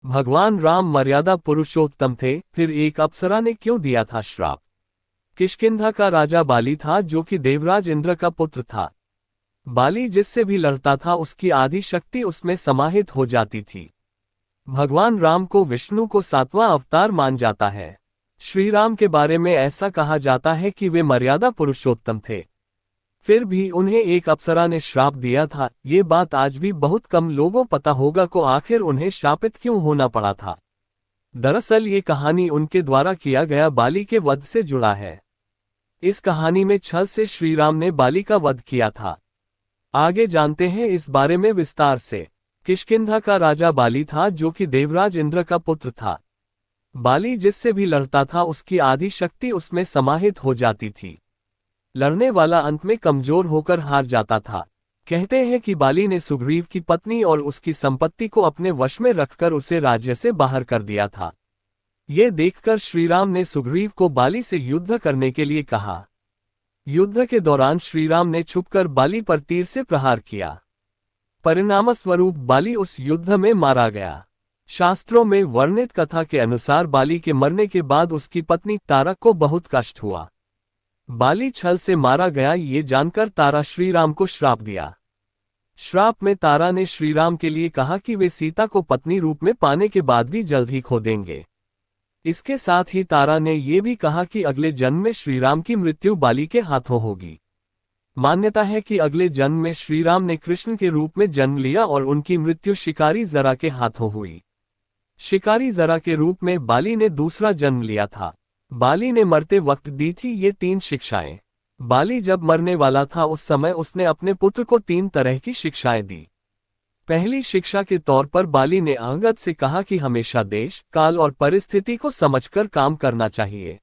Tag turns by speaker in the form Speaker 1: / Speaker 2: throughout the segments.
Speaker 1: भगवान राम मर्यादा पुरुषोत्तम थे, फिर एक अप्सरा ने क्यों दिया था श्राप? किष्किंधा का राजा बाली था जो कि देवराज इंद्र का पुत्र था। बाली जिससे भी लड़ता था उसकी आधी शक्ति उसमें समाहित हो जाती थी। भगवान राम को विष्णु को 7वां अवतार मान जाता है। श्री राम के बारे में ऐसा कहा जाता है कि वे मर्यादा पुरुषोत्तम थे। फिर भी उन्हें एक अप्सरा ने श्राप दिया था। ये बात आज भी बहुत कम लोगों पता होगा को आखिर उन्हें शापित क्यों होना पड़ा था। दरअसल ये कहानी उनके द्वारा किया गया बाली के वध से जुड़ा है। इस कहानी में छल से श्री राम ने बाली का वध किया था। आगे जानते हैं इस बारे में विस्तार से। किष्किंधा का राजा बाली था जो कि देवराज इंद्र का पुत्र था। बाली जिससे भी लड़ता था उसकी आधी शक्ति उसमें समाहित हो जाती थी। लड़ने वाला अंत में कमजोर होकर हार जाता था। कहते हैं कि बाली ने सुग्रीव की पत्नी और उसकी संपत्ति को अपने वश में रखकर उसे राज्य से बाहर कर दिया था। ये देखकर श्रीराम ने सुग्रीव को बाली से युद्ध करने के लिए कहा। युद्ध के दौरान श्रीराम ने छुपकर बाली पर तीर से प्रहार किया। परिणामस्वरूप बाली उस युद्ध में मारा गया। शास्त्रों में वर्णित कथा के अनुसार बाली के मरने के बाद उसकी पत्नी तारा को बहुत कष्ट हुआ। बाली छल से मारा गया ये जानकर तारा श्रीराम को श्राप दिया। श्राप में तारा ने श्रीराम के लिए कहा कि वे सीता को पत्नी रूप में पाने के बाद भी जल्द ही खो देंगे। इसके साथ ही तारा ने यह भी कहा कि अगले जन्म में श्रीराम की मृत्यु बाली के हाथों होगी। मान्यता है कि अगले जन्म में श्रीराम ने कृष्ण के रूप में जन्म लिया और उनकी मृत्यु शिकारी जरा के हाथों हुई। शिकारी जरा के रूप में बाली ने दूसरा जन्म लिया था। बाली ने मरते वक्त दी थी ये 3 शिक्षाएं। बाली जब मरने वाला था उस समय उसने अपने पुत्र को 3 तरह की शिक्षाएं दी। पहली शिक्षा के तौर पर बाली ने अंगद से कहा कि हमेशा देश, काल और परिस्थिति को समझकर काम करना चाहिए।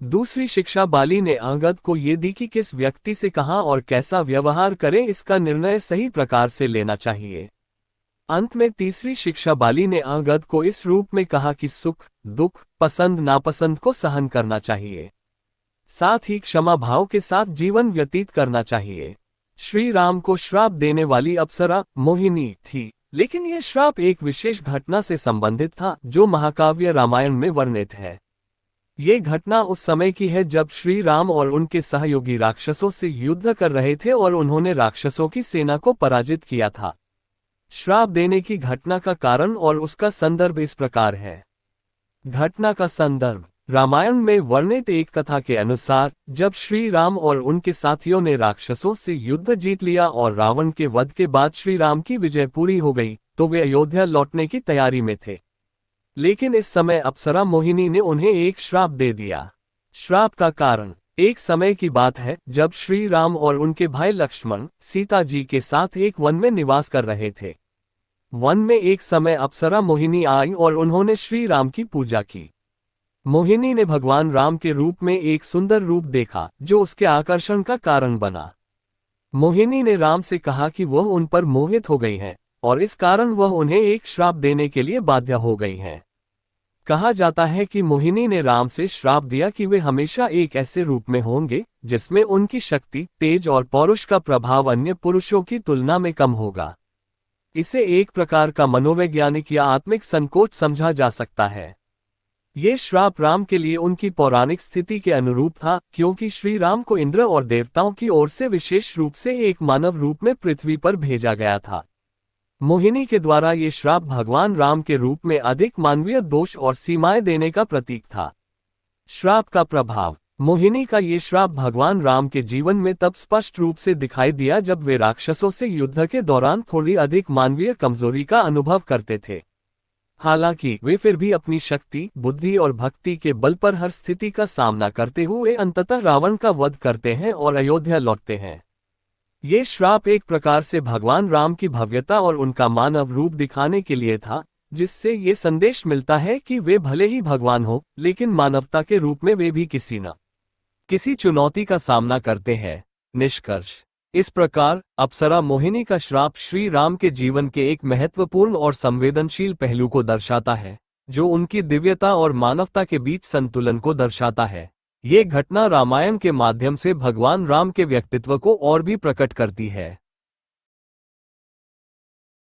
Speaker 1: दूसरी शिक्षा बाली ने अंगद को ये दी कि किस व्यक्ति से कहाँ और कैसा व्यवहार करें इसका निर्णय सही प्रकार से लेना चाहिए। अंत में तीसरी शिक्षा बाली ने अंगद को इस रूप में कहा कि सुख, दुख, पसंद नापसंद को सहन करना चाहिए। साथ ही क्षमा भाव के साथ जीवन व्यतीत करना चाहिए। श्री राम को श्राप देने वाली अप्सरा मोहिनी थी, लेकिन यह श्राप एक विशेष घटना से संबंधित था जो महाकाव्य रामायण में वर्णित है। ये घटना उस समय की है जब श्री राम और उनके सहयोगी राक्षसों से युद्ध कर रहे थे और उन्होंने राक्षसों की सेना को पराजित किया था। श्राप देने की घटना का कारण और उसका संदर्भ इस प्रकार है। घटना का संदर्भ रामायण में वर्णित एक कथा के अनुसार जब श्री राम और उनके साथियों ने राक्षसों से युद्ध जीत लिया और रावण के वध के बाद श्री राम की विजय पूरी हो गई तो वे अयोध्या लौटने की तैयारी में थे। लेकिन इस समय अप्सरा मोहिनी ने उन्हें एक श्राप दे दिया। श्राप का कारण एक समय की बात है जब श्री राम और उनके भाई लक्ष्मण सीता जी के साथ एक वन में निवास कर रहे थे। वन में एक समय अप्सरा मोहिनी आई और उन्होंने श्री राम की पूजा की। मोहिनी ने भगवान राम के रूप में एक सुंदर रूप देखा जो उसके आकर्षण का कारण बना। मोहिनी ने राम से कहा कि वह उन पर मोहित हो गई हैं और इस कारण वह उन्हें एक श्राप देने के लिए बाध्य हो गई हैं। कहा जाता है कि मोहिनी ने राम से श्राप दिया कि वे हमेशा एक ऐसे रूप में होंगे जिसमें उनकी शक्ति, तेज और पौरुष का प्रभाव अन्य पुरुषों की तुलना में कम होगा। इसे एक प्रकार का मनोवैज्ञानिक या आत्मिक संकोच समझा जा सकता है। ये श्राप राम के लिए उनकी पौराणिक स्थिति के अनुरूप था, क्योंकि श्री राम को इंद्र और देवताओं की ओर से विशेष रूप से एक मानव रूप में पृथ्वी पर भेजा गया था। मोहिनी के द्वारा ये श्राप भगवान राम के रूप में अधिक मानवीय दोष और सीमाएं देने का प्रतीक था। श्राप का प्रभाव मोहिनी का ये श्राप भगवान राम के जीवन में तब स्पष्ट रूप से दिखाई दिया जब वे राक्षसों से युद्ध के दौरान थोड़ी अधिक मानवीय कमजोरी का अनुभव करते थे। हालांकि वे फिर भी अपनी शक्ति, बुद्धि और भक्ति के बल पर हर स्थिति का सामना करते हुए अंततः रावण का वध करते हैं और अयोध्या लौटते हैं। ये श्राप एक प्रकार से भगवान राम की भव्यता और उनका मानव रूप दिखाने के लिए था, जिससे ये संदेश मिलता है कि वे भले ही भगवान हो, लेकिन मानवता के रूप में वे भी किसी न किसी चुनौती का सामना करते हैं। निष्कर्ष इस प्रकार अप्सरा मोहिनी का श्राप श्री राम के जीवन के एक महत्वपूर्ण और संवेदनशील पहलू को दर्शाता है, जो उनकी दिव्यता और मानवता के बीच संतुलन को दर्शाता है। ये घटना रामायण के माध्यम से भगवान राम के व्यक्तित्व को और भी प्रकट करती है।